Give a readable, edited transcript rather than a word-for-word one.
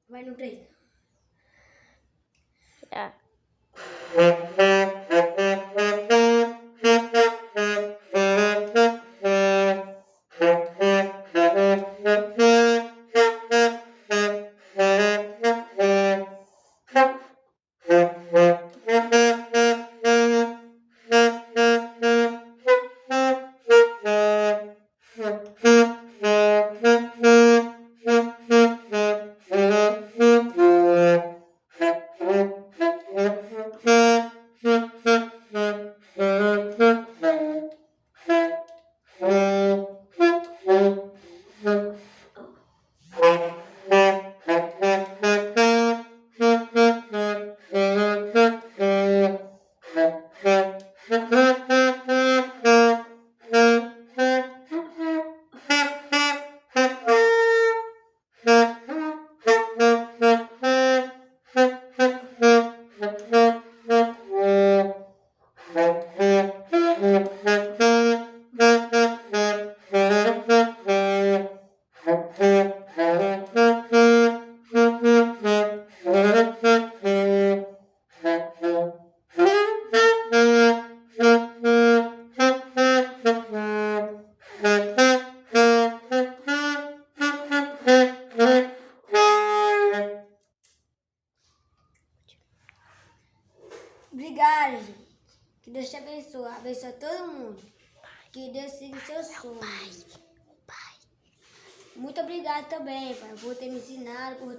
Vai no 3. Já. Obrigada, gente. Que Deus te abençoe. Abençoe todo mundo. Que Deus siga os seus sonhos. Muito obrigado também, pai, por ter me ensinado, por ter me